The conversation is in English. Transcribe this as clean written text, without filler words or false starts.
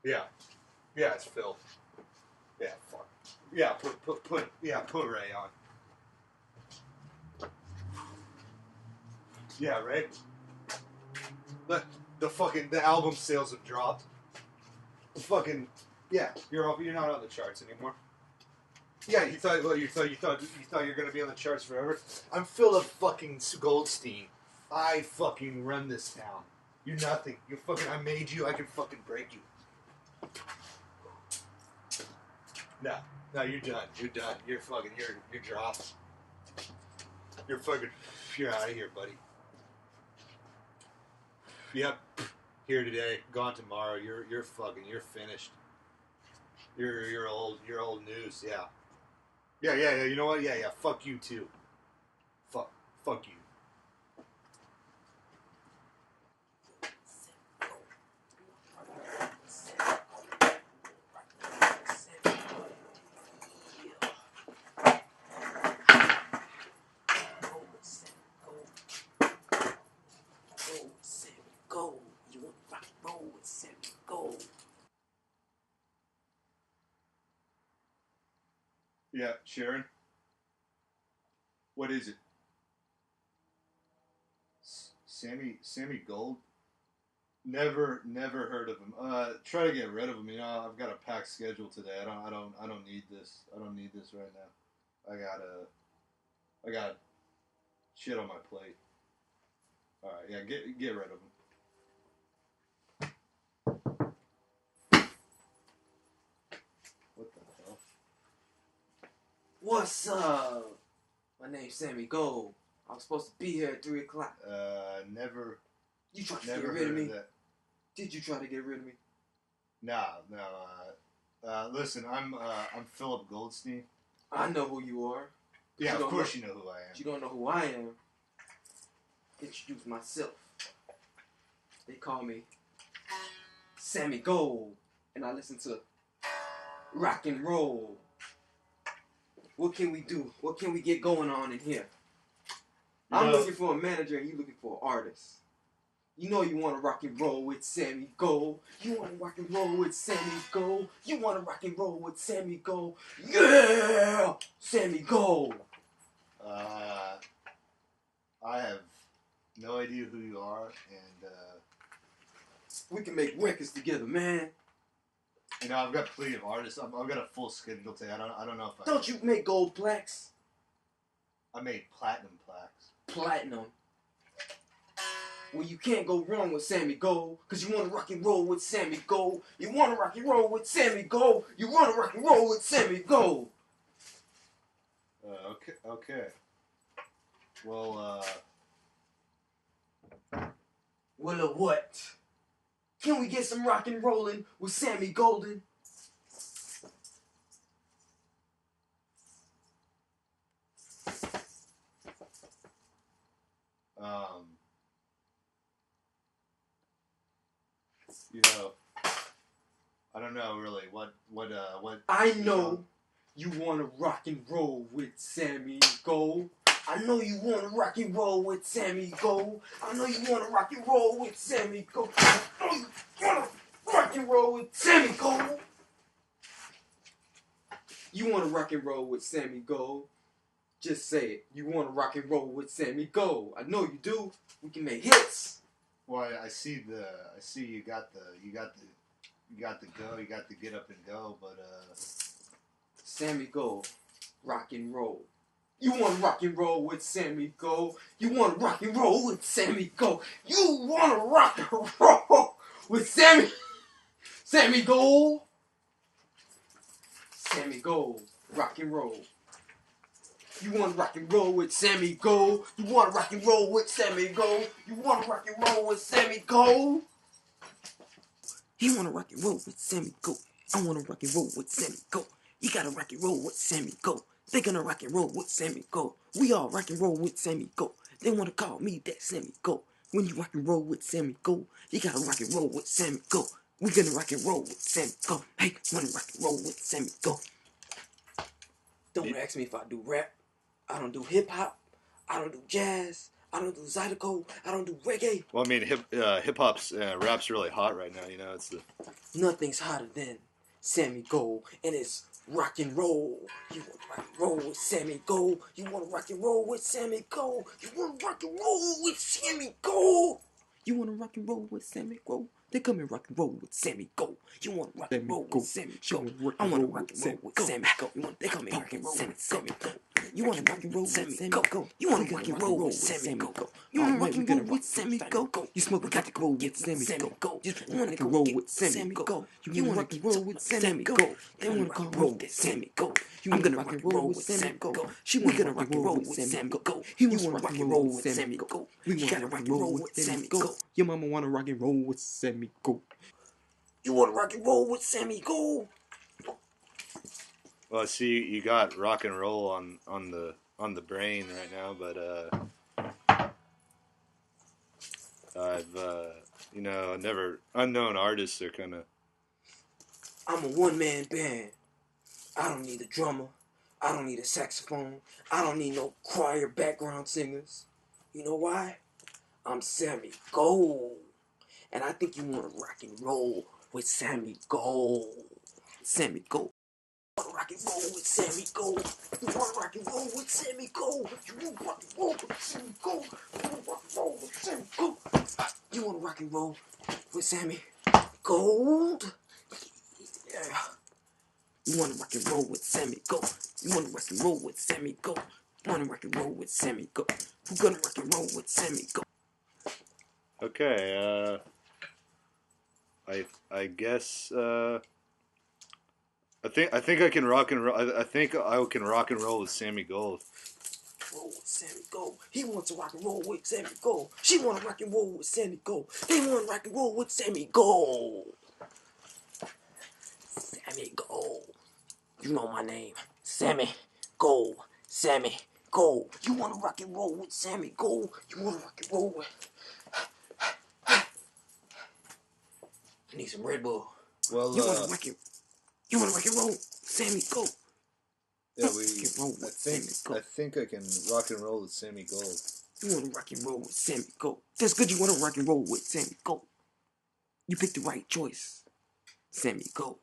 Yeah. Yeah, it's Phil. Yeah, fuck. Yeah, put Ray on. Yeah, right? The album sales have dropped. The fucking yeah, you're not on the charts anymore. Yeah, you thought you're gonna be on the charts forever. I'm Philip fucking Goldstein. I fucking run this town. You're nothing. You fucking I made you. I can fucking break you. No, no, you're done. You're done. You're dropped. You're out of here, buddy. Yep. Here today, gone tomorrow. You're finished. You're old news. Yeah. Yeah. You know what? Yeah. Fuck you too. Fuck you. Gold. You want to rock and roll with Sammy Gold. Yeah, Sharon. What is it? Sammy Gold. Never heard of him. Try to get rid of him. You know, I've got a packed schedule today. I don't need this. I don't need this right now. I got shit on my plate. All right, yeah, get rid of him. What the hell? What's up? My name's Sammy Gold. I was supposed to be here at 3 o'clock. Never. You tried to Never get rid of me? that. Did you try to get rid of me? No. Listen, I'm Philip Goldstein. I know who you are. Yeah, of course you know who I am. But you don't know who I am. Introduce myself. They call me Sammy Gold, and I listen to rock and roll. What can we do? What can we get going on in here? I'm looking for a manager, and you looking for an artist. You know you want to rock and roll with Sammy Gold. You want to rock and roll with Sammy Gold. You want to rock and roll with Sammy Gold. Yeah! Sammy Gold. I have no idea who you are, and we can make records together, man. You know, I've got plenty of artists. I've got a full schedule today. I don't know if I... Don't you make gold plaques? I made platinum plaques. Platinum? Well, you can't go wrong with Sammy Gold, because you want to rock and roll with Sammy Gold. You want to rock and roll with Sammy Gold. You want to rock and roll with Sammy Gold. Okay. Well, Well, what? Can we get some rock and rolling with Sammy Golden? You know, I don't know really what. I know you want to rock and roll with Sammy Gold. I know you want to rock and roll with Sammy Gold. I know you want to rock and roll with Sammy Gold. I know you want to rock and roll with Sammy Gold. You want to rock and roll with Sammy Gold? Just say it. You want to rock and roll with Sammy Gold? I know you do. We can make hits. Well, I see you got the go, you got the get up and go, but Sammy Gold, rock and roll. You want to rock and roll with Sammy Gold? You want to rock and roll with Sammy Gold? You want to rock and roll with Sammy Gold? Sammy Gold, rock and roll. You want to rock and roll with Sammy Gold? You want to rock and roll with Sammy Gold? You want to rock and roll with Sammy Gold? He want to rock and roll with Sammy Gold. I want to rock and roll with Sammy Gold. You got to rock and roll with Sammy Gold. They gonna rock and roll with Sammy Gold. We all rock and roll with Sammy Gold. They want to call me that Sammy Gold. When you rock and roll with Sammy Gold, you got to rock and roll with Sammy Gold. We gonna rock and roll with Sammy Gold. Hey, wanna rock and roll with Sammy Gold. Don't ask me if I do rap. I don't do hip-hop. I don't do jazz. I don't do zydeco. I don't do reggae. Well, I mean, hip hop's rap's really hot right now. You know, it's the Nothing's hotter than Sammy Gold and it's rock and roll. You want to rock and roll with Sammy Gold? You want to rock and roll with Sammy Gold? You want to rock and roll with Sammy Gold? You want to rock and roll with Sammy Gold? They come and rock and roll with Sammy Gold. You want to rock and roll with Sammy Gold? I want to rock and roll with Sammy Gold. You want they come and rock and roll with Sammy Gold. You want to rock and roll with Sammy Gold? You want to rock and roll with Sammy Gold? You want to rock and roll with Sammy Gold? You smoke got to roll with Sammy Gold. You want to roll with Sammy Gold? You want to roll with Sammy Gold? They want to roll with Sammy Gold. I'm gonna rock and roll with Sammy Gold. She wanna rock and roll with Sammy Gold. He wanna rock and roll with Sammy Gold. We gotta rock and roll with Sammy Gold. Your mama wanna rock and roll with Sammy Gold. You wanna rock and roll with Sammy Gold? well. See, you got rock and roll on the brain right now, but I've you know, never unknown artists are kind of. I'm a one-man band. I don't need a drummer. I don't need a saxophone. I don't need no choir background singers. You know why? I'm Sammy Gold. And I think you want to rock and roll with Sammy Gold. Sammy Gold. You want to rock and roll with Sammy Gold. You want to rock and roll with Sammy Gold. You want to rock and roll with Sammy Gold. You want to rock and roll with Sammy Gold. You want to rock and roll with Sammy Gold? Yeah. You want to rock and roll with Sammy Gold. You want to rock and roll with Sammy Gold. You want to rock and roll with Sammy Gold. Who gonna rock and roll with Sammy Gold? Okay, I guess I think I can rock and roll. I think I can rock and roll with Sammy Gold. Roll with Sammy Gold. He wants to rock and roll with Sammy Gold. She want to rock and roll with Sammy Gold. They want to rock and roll with Sammy Gold. Sammy Gold. You know my name. Sammy Gold. Sammy Gold. You want to rock and roll with Sammy Gold? You want to rock and roll with... I need some Red Bull. Well, You want to rock and roll with Sammy Gold? yeah, I think I can rock and roll with Sammy Gold. You want to rock and roll with Sammy Gold? That's good. You want to rock and roll with Sammy Gold. You picked the right choice. Sammy Gold.